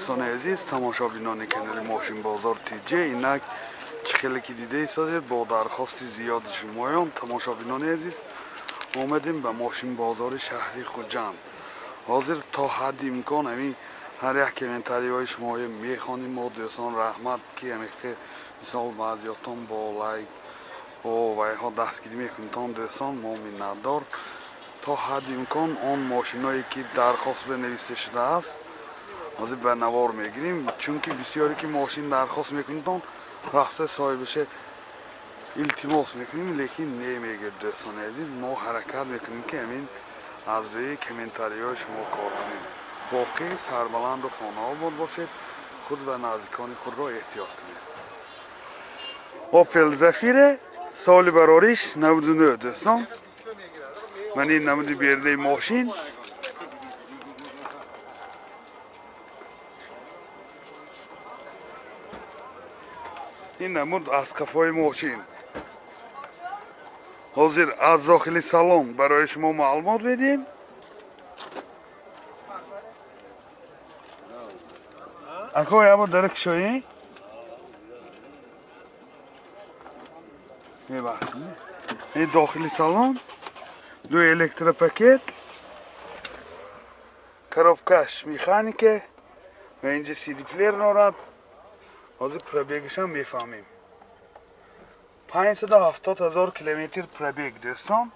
دوستان عزیز تماشابینان کانال ماشین بازار تیجی اینک چخیلی که دیده ایستادید با درخواست زیاد شمایان تماشابینان عزیز اومدیم به ماشین بازار شهری خوجند. حاضر تا حد امکان همین هر یک کامنتاری های شما میخوانیم ما دوستان رحمت که همیشه مثال بعضیاتون با لایک و ها دستگیری میکنتان دوستان ما میندار تا حد امکان آن ماشینایی که درخواست بنویسته شده است حاضر به نوار میگیریم، چون که بسیاری که ماشین درخواست میکنید رفته صاحبش التماس میکنیم لیکن نمیگه. دوستان عزیز ما حرکت میکنیم که همین از روی کامنتاری های شما کار کنیم. باقی سربلند و خانه آباد باشید، خود و نزدیکان خود را احتیاط کنید. اوپل زفیر سال براریش 99 دوستان. من این نمود بیرده ماشین این نمود از کفای ماشین. حاضر از داخل سالن برای شما معلومات بدیم. اکو یا با درک شویی این داخل سالن دو الکتروپاکت коробкаш مکانیکه و اینجا سی دی پلیر نورد. حاضر پرابیگش هم میفهمیم 570,000 کیلومتر پرابیگ دوستان.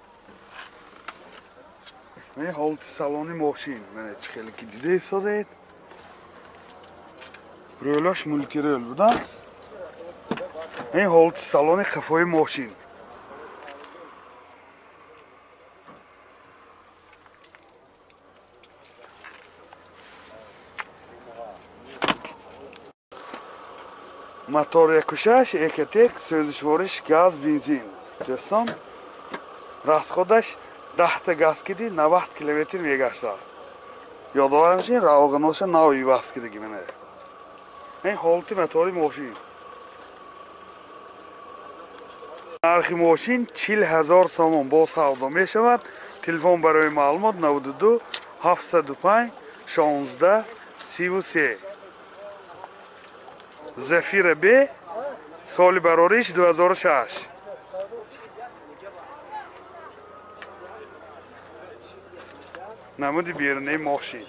این حالت سالن ماشین من خیلی که دیده ایستادید. رولاش مولتی رول بوده. این حالت سالن خفای ماشین. موتور 1.6 екотек سوزشوارش گاز بنزین دوستان. расходаш 10 تا газ киди 90 километр мегашад. ёдовар бошед равғаноша нави вас кидагӣ мене. این حالت мотори ماشین. нархи ماشین 40,000 сомон با савдо мешавад. телефон барои маълумот 92 705 16 33. زفیر بی سال براریش 2006. نمود بیرونی ماشین.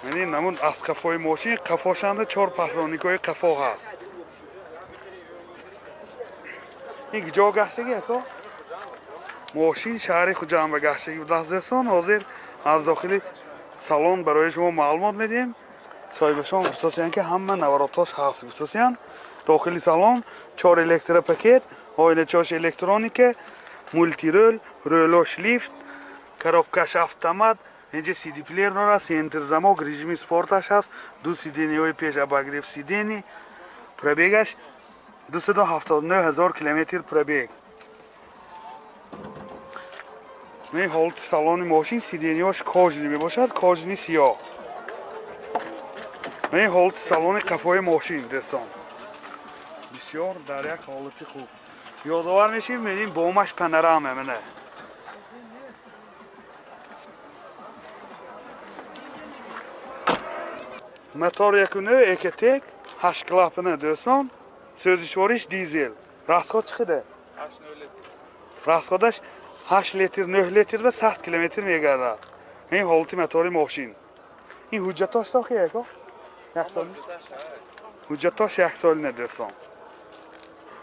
یعنی نمود از قفای ماشین قفاشنده 4 پهلونیکای قفا هست. این جا گشتگی اکا ماشین شهری خود جمع گشتگی بود دوستان. حاضر از داخل سالن برای شما معلومات میدیم. صاحبشان گفتن که همه نوراتاش هست. گفتن داخل سالن 4 الکتروپاکت، آینه چاش الکترونیک، مولتی رول، رولاش لیفت، коробкаш автомат، اینجا سی دی پلیر نورا، سنتر زماک، رژیم سپورتش هست، 2 سیدینی های پیش اباگریف سیدینی. پرابیگش 279,000 کیلومتر پرابیگ. این حالت سالن ماشین سیدینی هاش کاجنی می باشد، کاجنی سیاه. این حالت سالن قفای ماشین دوستان. بسیار در یک حالت خوب. یادآور میشیم می‌بینیم بامش پانورامه منه. موتور 1.9 екотек 8 کلاپنه دوستان. سوزشوارش دیزل. расход چقدر؟ 8 لیتر. расходش 8 لیتر 9 لیتر و 100 کیلومتر میگردد. این حالت موتور ماشین. این حجتاش تا کیه که؟ یک سال. حجتاش 1 سال نه دوستان.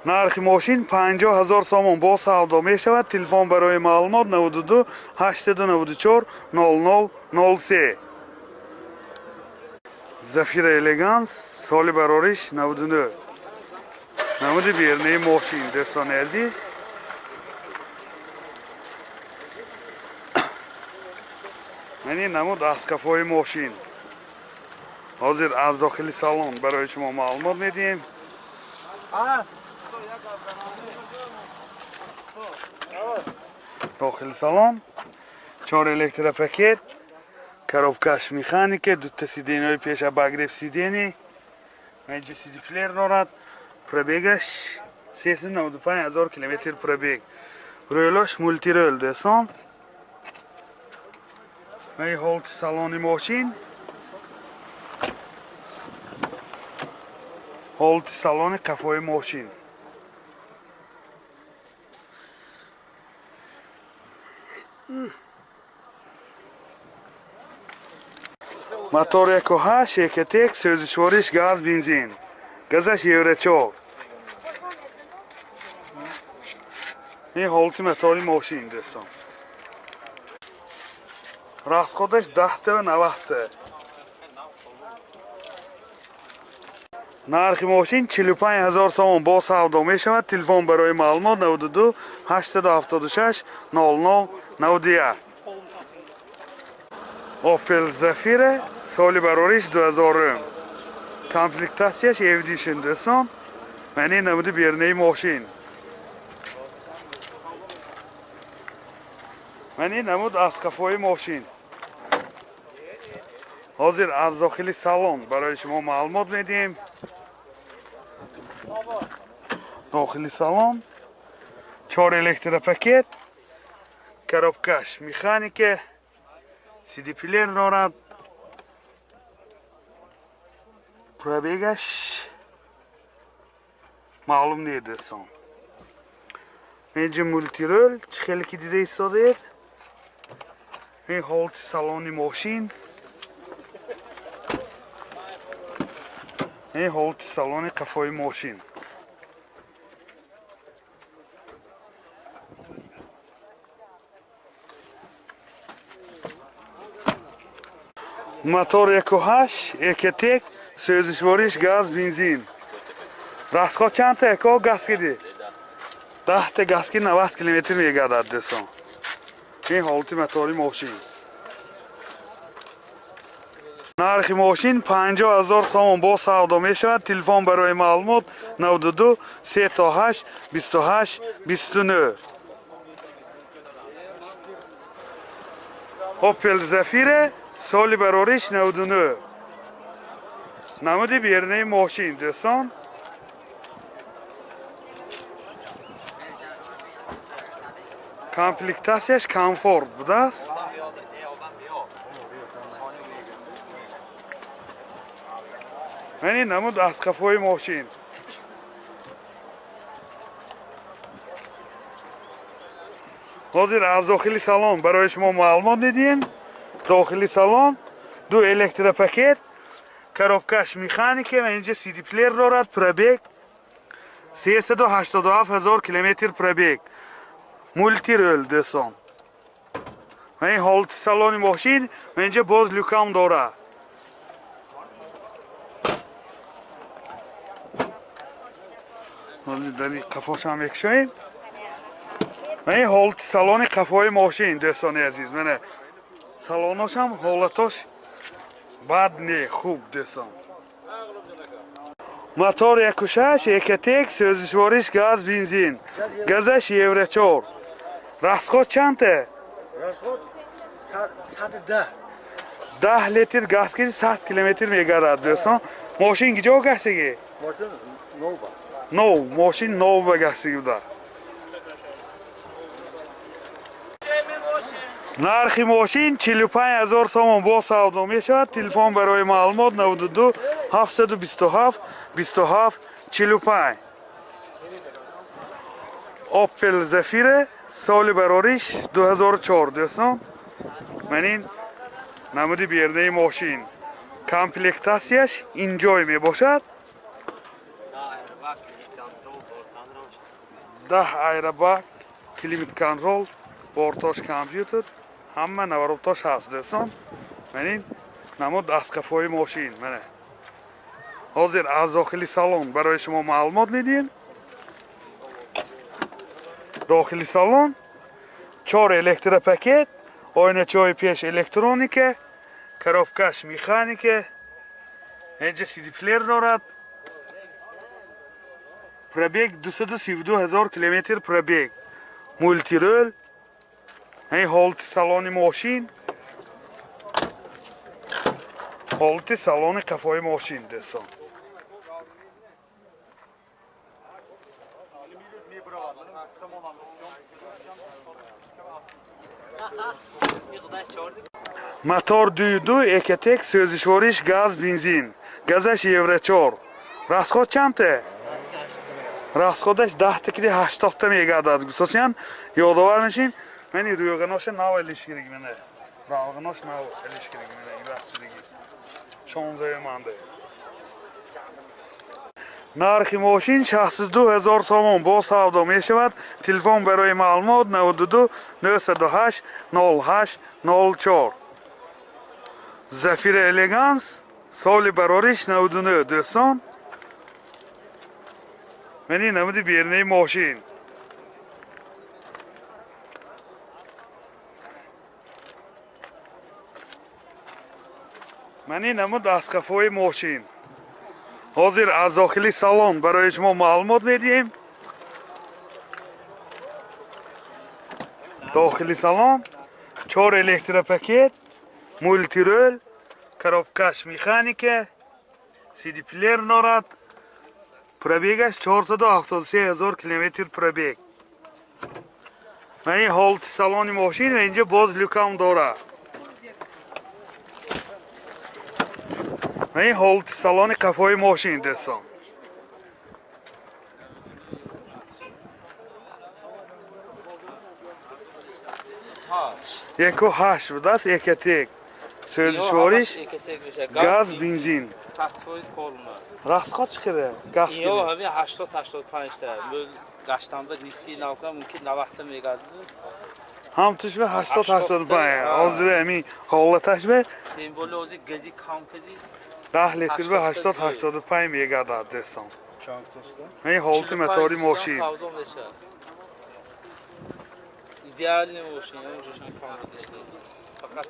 нархи ماشین 50,000 сомон با савдо мешавад. телефон барои маълумот 92 894 00 03. زفیر الگانس سال براریش 99. نمود بیرنه ماشین دوستان عزیز. یعنی نمود از کفای ماشین. حاضر از داخل سالن برای شما معلومات میدیم. داخل سالن 4 الکتروپاکت، коробкаш механике, 2 تا سیدینی های پیش اباگریف سیدینی. اینجا سی دی پلیر دارد. پرابیگش 395,000 کیلومتر پرابیگ. رویلاش مولتی رول دوستان. این حالت سالن ماشین. حالت سالن قفای ماشین. موتور 1.8 1.1 سوزشوارش گاز بنزین. گازش یورو 4. این حالت موتور ماشین دوستان. расходش 10 تا و 90 تا. نرخ ماشین 45000 سوم با سودا می شود. تلفن برای معلومات 92 876 00 91. اوپل زفیر سال براریش 2000. کامپلکتاسیش ایدیشن دوستان. یعنی نمود بیرنی ماشین. یعنی نمود از کفای ماشین. حاضر از داخل سالن برای شما معلومات میدیم. داخل سالن 4 الکترو پاکت، коробкаш مکانیک، CD پلیر دارد. پرابیگش معلوم نیست دوستان. اینجا مولتی رول خیلی که دیده ایستاده. این حالت سالن ماشین. این حالت سالن قفای ماشین. موتور 1.8 1.1 سوزشوارش گاز بنزین. расход چند تا اکو گاز کردی؟ 10 تا گاز که 90 کیلومتر میگردد دوستان. این حالت موتور ماشین. نرخ ماشین 50000 سوم با سودا می شود. تلفن برای معلومات 92 38 28 29. اوپل زفیر سال براریش 99. نمود بیرنی ماشین دوستان. کامپلکتاسیش کامفورت بوده است. یعنی نمود از کفای ماشین. حاضر از داخل سالن برای شما معلومات میدیم. داخل سالن 2 الکترو پاکت، коробкаш مکانیک و اینجا CD پلیر دارد. پرابیگ 387000 کیلومتر پرابیگ. مولتی رول دوستان. و این حالت سالن ماشین و اینجا باز لوکام دارد. حاضر داری قفاش هم یکشاییم. و این حالت سالن قفای ماشین دوستان عزیز. منه سالانش هم حالتاش بد نه، خوب دوستان. موتور 1.6 1.1 سوزشوارش گاز بنزین. گازش یورو 4. расход چند تا؟ расход 110. 10 لیتر گاز که 100 کیلومتر میگردد دوستان. ماشین کجا گشتگی؟ ماشین نو با. نو ماشین نو بگشتگی بوده. نرخ ماشین 45000 سوم با سودا می شود. تلفن برای معلومات 92 727 27 45. اوپل زفیر سال براریش 2004 دوستان. منین نمود بیرنی ماشین. کامپلکتاسیش اینجای می باشد. 10 ایرباگ کلیمت کنترل بورتاش کامپیوتر همه نواربتاش هست دوستان. منین نمود از کفای ماشین. منه حاضر از داخل سالن برای شما معلومات میدیم. داخل سالن 4 الکترو پاکت، آینه چای پیش الکترونیک، коробкаш مکانیک، اینجا CD پلیر دارد. پرابیگ 232000 کیلومتر پرابیگ. مولتی رول. این حالت سالن ماشین. حالت سالن قفای ماشین دوستان. Motor duydu, eketek, sözüşvorish, gaz, benzin. Gazash евро 4. Расход чамте? Расходаш 10 такиде 80 та мегадад. Гусосян ёдовар нишин. Мени рӯганоша нав элишгириг мене. Рӯганош нав элишгириг мене. Ивасчилиги. 16 манде. Нархи мошин 62000 сомон бо савдо мешавад. Телефон барои маълумот 92 908 08 04. Zafira Elegance соли барориш 99 200. Мени намуди бернаи мошин. Мани намуд дастқафои мошин. ҳозир аз дохили салон барои шумо маълумот медиҳем. дохили салон 4 электропакет, мультирол, коробкаш механика, CD плеер норад. Пробегаш 473000 километр пробег. Мани ҳолати салони мошин ва инҷо боз люкам дора. Мани ҳолати салони қафои мошин дӯстон. Еку 8 будааст, екатек. Сӯзишвориш, газ, бензин. Расход чӣ қадар? Газ ин ё ҳамин 80-85 та. Гаштанда риски навка мумкин 90 та мегадад. ҳамтуш ба 80-85. ҳозир ҳамин ҳолаташ ба Тем более ҳозир гази кам кади 10 литр ба 80-85 мегадад дӯстон. Ин ҳолати мотори мошин. савдо мешавад. Идеальный мошин, ҷошан кам кадиш. Фақат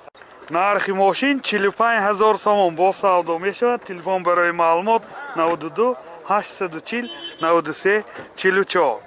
нархи мошин 45000 сомон бо савдо мешавад. Телефон барои маълумот 92 840 93 44.